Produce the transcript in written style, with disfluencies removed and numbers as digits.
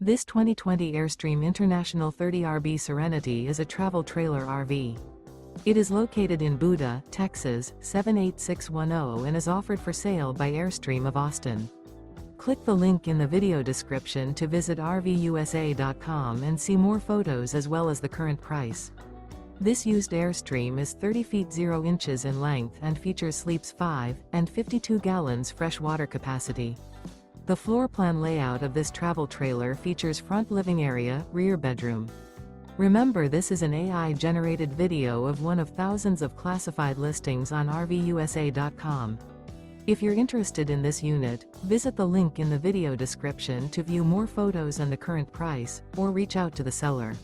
This 2020 Airstream International 30RB Serenity is a travel trailer RV. It is located in Buda, Texas, 78610 and is offered for sale by Airstream of Austin. Click the link in the video description to visit RVUSA.com and see more photos as well as the current price. This used Airstream is 30 feet 0 inches in length and features sleeps 5 and 52 gallons fresh water capacity. The floor plan layout of this travel trailer features front living area, rear bedroom. Remember, this is an AI-generated video of one of thousands of classified listings on RVUSA.com. If you're interested in this unit, visit the link in the video description to view more photos and the current price, or reach out to the seller.